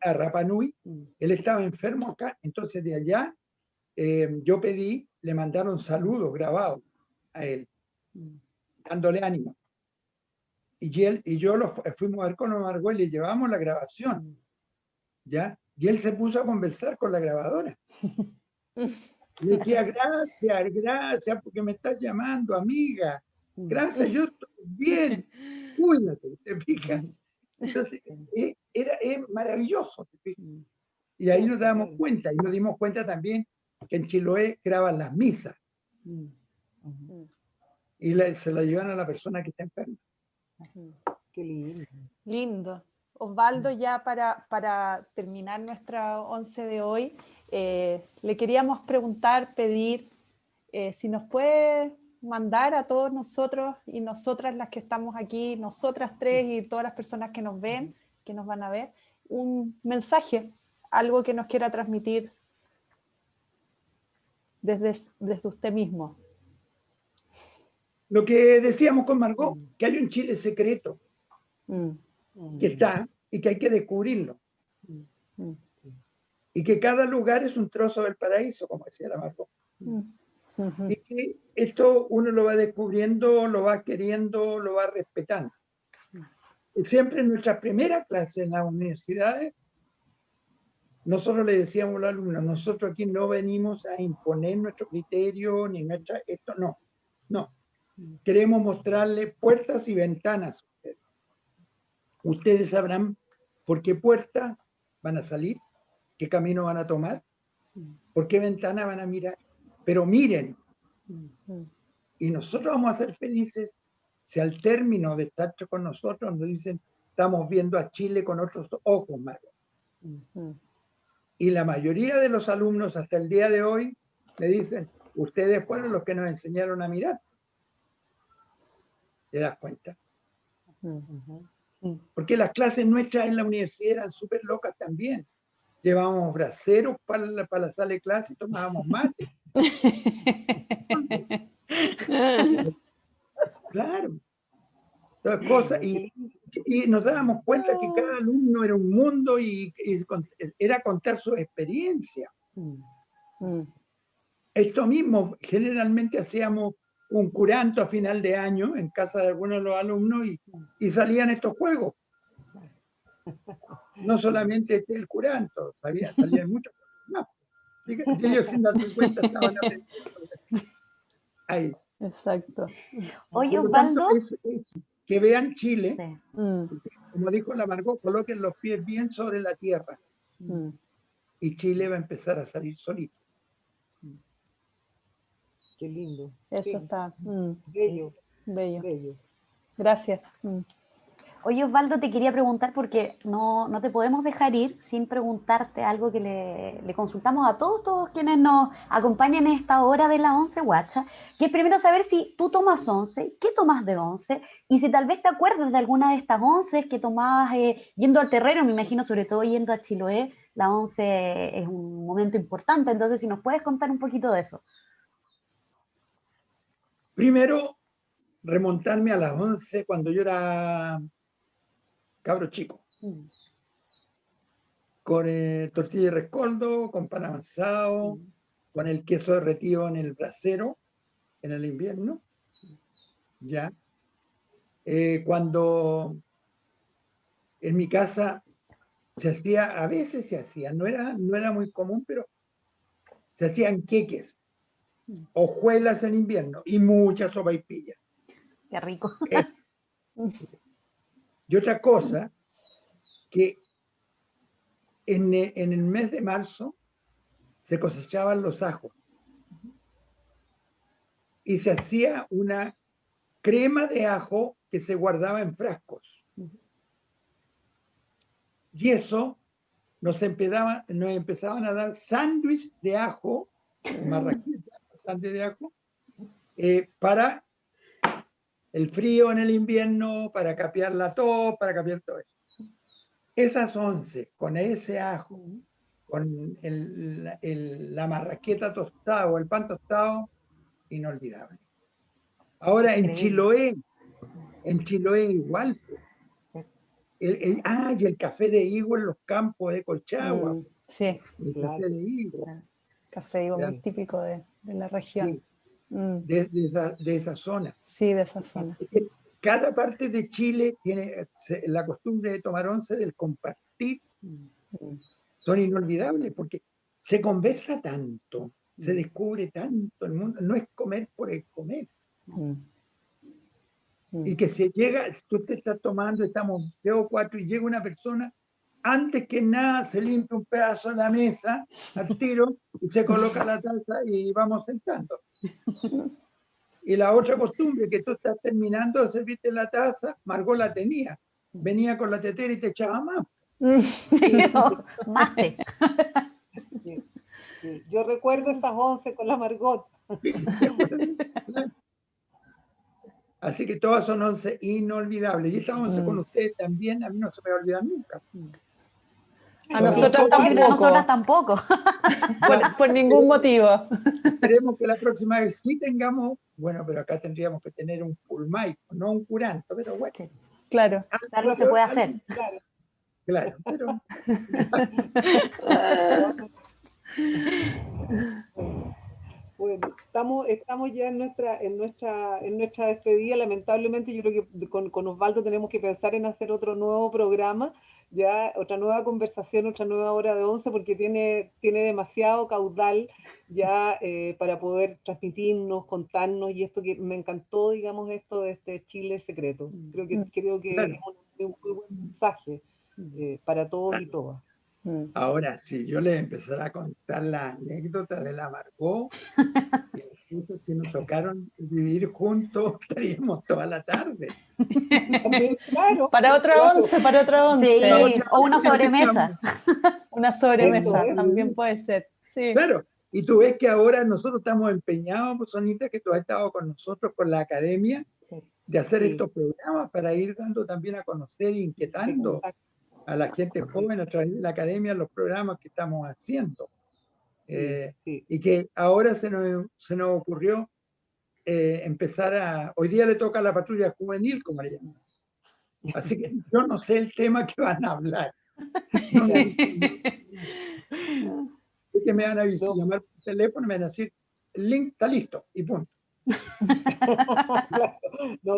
a Rapa Nui, él estaba enfermo acá, entonces de allá yo pedí, le mandaron saludos grabados a él, dándole ánimo. Y yo fuimos a ver con Margot y le llevamos la grabación, ¿ya? Y él se puso a conversar con la grabadora. Le decía, gracias, porque me estás llamando, amiga. Gracias, yo estoy bien. Cuídate, ¿te fijas? Entonces, es maravilloso, ¿te fijas? Y ahí nos damos cuenta, y nos dimos cuenta también que en Chiloé graban las misas. Y se la llevan a la persona que está enferma. Qué lindo. Lindo. Osvaldo, ya para terminar nuestra 11 de hoy, le queríamos preguntar, pedir, si nos puede mandar a todos nosotros y nosotras las que estamos aquí, nosotras tres y todas las personas que nos ven, que nos van a ver, un mensaje, algo que nos quiera transmitir desde usted mismo. Lo que decíamos con Margot, que hay un Chile secreto que está y que hay que descubrirlo. Y que cada lugar es un trozo del paraíso, como decía la Margot. Y que esto uno lo va descubriendo, lo va queriendo, lo va respetando. Siempre en nuestra primera clase en las universidades, nosotros le decíamos a los alumnos, nosotros aquí no venimos a imponer nuestro criterio, ni esto no. Queremos mostrarle puertas y ventanas a ustedes. Ustedes sabrán por qué puertas van a salir, qué camino van a tomar, por qué ventana van a mirar. Pero miren, y nosotros vamos a ser felices si al término de estar con nosotros nos dicen, estamos viendo a Chile con otros ojos, Margot. Y la mayoría de los alumnos hasta el día de hoy me dicen, ustedes fueron los que nos enseñaron a mirar. ¿Te das cuenta? Porque las clases nuestras en la universidad eran súper locas también. Llevábamos braseros para la sala de clase y tomábamos mate. Claro. Todas cosas. Y nos dábamos cuenta que cada alumno era un mundo y era contar su experiencia. Esto mismo, generalmente hacíamos un curanto a final de año en casa de algunos de los alumnos y salían estos juegos. No solamente el curanto, salían muchos más. Y ellos sin darse cuenta estaban aprendiendo. Ahí. Exacto. Oye, Por lo tanto, Osvaldo. es que vean Chile, Sí. como dijo la Margot, coloquen los pies bien sobre la tierra. Y Chile va a empezar a salir solito. Qué lindo. Eso Sí. está Bello. bello. Gracias. Oye, Osvaldo, te quería preguntar porque no te podemos dejar ir sin preguntarte algo que le consultamos a todos quienes nos acompañan en esta hora de la 11 Guacha, que es primero saber si tú tomas 11, qué tomas de 11, y si tal vez te acuerdas de alguna de estas 11 que tomabas yendo al terreno, me imagino sobre todo yendo a Chiloé, la 11 es un momento importante, entonces si nos puedes contar un poquito de eso. Primero, remontarme a las 11 cuando yo era cabro chico. Con tortilla de rescoldo, con pan amasado, con el queso derretido en el brasero, en el invierno. Ya. Cuando en mi casa se hacía, a veces se hacía, no era muy común, pero se hacían queques, hojuelas en invierno y muchas sopaipillas. Qué rico. Y otra cosa, que en el mes de marzo se cosechaban los ajos y se hacía una crema de ajo que se guardaba en frascos. Y eso nos empezaban a dar sándwich de ajo, marraqueta, sándwich de ajo, para el frío en el invierno, para capear la tos, para capear todo eso. Esas 11, con ese ajo, con la marraqueta tostada o el pan tostado, inolvidable. Ahora en Chiloé igual. Y el café de higo en los campos de Colchagua. Sí. El café de higo. Café de higo muy típico de la región. Sí. De esa zona. Sí, de esa zona. Cada parte de Chile tiene la costumbre de tomar 11, del compartir. Son inolvidables porque se conversa tanto. se descubre tanto el mundo, no es comer por el comer. Y que si llega, tú te estás tomando, estamos 3 o 4 y llega una persona, antes que nada se limpia un pedazo de la mesa al tiro y se coloca la taza y vamos sentando. Y la otra costumbre, que tú estás terminando de servirte la taza, Margot la tenía, venía con la tetera y te echaba más. Mate. Sí. Yo recuerdo esas 11 con la Margot. Así que todas son 11 inolvidables. Y estas 11 con ustedes también, a mí no se me va a olvidar nunca. A nosotros tampoco. A nosotras tampoco. Por ningún motivo. Esperemos que la próxima vez sí tengamos, bueno, pero acá tendríamos que tener un pulmaico, no un curanto, pero bueno. Claro. Algo se puede hacer. Claro, pero... Bueno, estamos ya en nuestra despedida. Lamentablemente, yo creo que con Osvaldo tenemos que pensar en hacer otro nuevo programa, ya otra nueva conversación, otra nueva hora de 11, porque tiene demasiado caudal ya para poder transmitirnos, contarnos, y esto que me encantó, digamos, esto de este Chile secreto. Creo que Claro. es un muy buen mensaje para todos y todas. Ahora, si yo les empezara a contar la anécdota de la Margot, que nos tocaron vivir juntos, estaríamos toda la tarde. Claro, Para otra claro. 11, para otra 11. Sí, o una sobremesa. Una sobremesa, Eso, también puede ser. Sí. Claro, y tú ves que ahora nosotros estamos empeñados, pues, Sonita, que tú has estado con nosotros, con la academia, de hacer Sí. estos programas para ir dando también a conocer e inquietando a la gente joven a través de la academia los programas que estamos haciendo. Sí. Y que ahora se nos ocurrió hoy día le toca a la patrulla juvenil, como le llaman. Así que yo no sé el tema que van a hablar. No, es que me van a llamar por teléfono y me van a decir, el link está listo, y punto. No,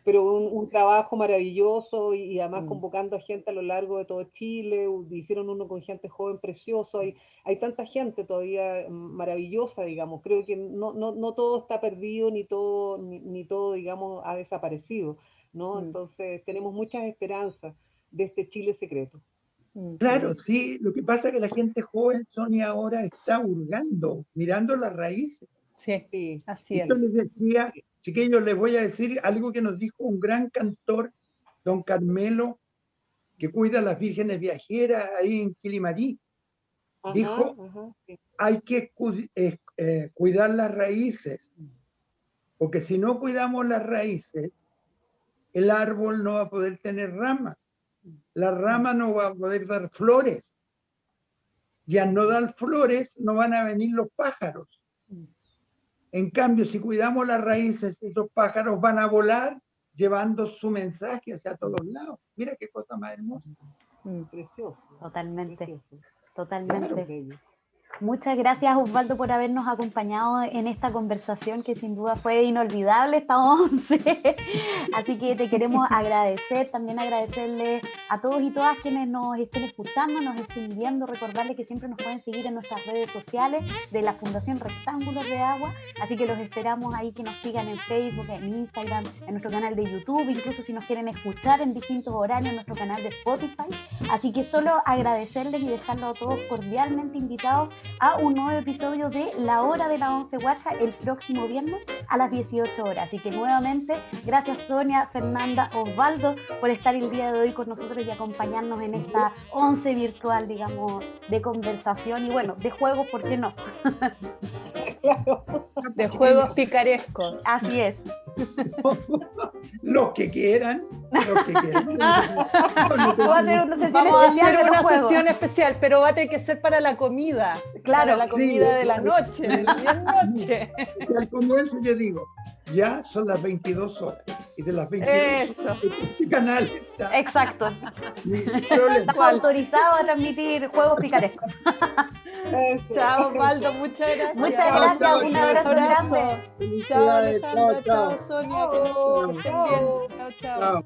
pero un trabajo maravilloso y además convocando a gente a lo largo de todo Chile. Hicieron uno con gente joven precioso. Hay tanta gente todavía maravillosa, digamos. Creo que no todo está perdido, ni todo, digamos, ha desaparecido, ¿no? Entonces tenemos muchas esperanzas de este Chile secreto. Claro, sí, lo que pasa es que la gente joven, Sonia, ahora está hurgando, mirando las raíces. Sí, así es. Yo les decía, chiquillos, les voy a decir algo que nos dijo un gran cantor, don Carmelo, que cuida a las vírgenes viajeras ahí en Quilimarí. Dijo, hay que cuidar las raíces, porque si no cuidamos las raíces, el árbol no va a poder tener ramas, la rama no va a poder dar flores, y al no dar flores no van a venir los pájaros. En cambio, si cuidamos las raíces, esos pájaros van a volar llevando su mensaje hacia todos lados. Mira qué cosa más hermosa. Precioso. Totalmente, Precioso. totalmente. Claro. Muchas gracias, Osvaldo, por habernos acompañado en esta conversación que sin duda fue inolvidable, esta 11. Así que te queremos agradecer, también agradecerle a todos y todas quienes nos estén escuchando, nos estén viendo, recordarles que siempre nos pueden seguir en nuestras redes sociales de la Fundación Rectángulos de Agua, así que los esperamos ahí, que nos sigan en Facebook, en Instagram, en nuestro canal de YouTube, incluso si nos quieren escuchar en distintos horarios en nuestro canal de Spotify. Así que solo agradecerles y dejarlos a todos cordialmente invitados a un nuevo episodio de La Hora de la 11 Guacha el próximo viernes a las 18 horas. Así que nuevamente, gracias Sonia, Fernanda, Osvaldo por estar el día de hoy con nosotros y acompañarnos en esta 11 virtual, digamos, de conversación y bueno, de juegos, ¿por qué no? De juegos picarescos. Así es. Los que quieran. Vamos a hacer una sesión especial, pero va a tener que ser para la comida. Claro, para la comida de la noche, de la medianoche. Al comienzo yo digo, ya son las 22 horas. Y de las 22 Eso. horas, este canal está. Exacto. Estamos autorizados a transmitir juegos picarescos. Chao, Osvaldo, muchas gracias. Muchas gracias, un abrazo grande. Chao, Alejandro, chao, Sonia, que estén bien. Chao, chao.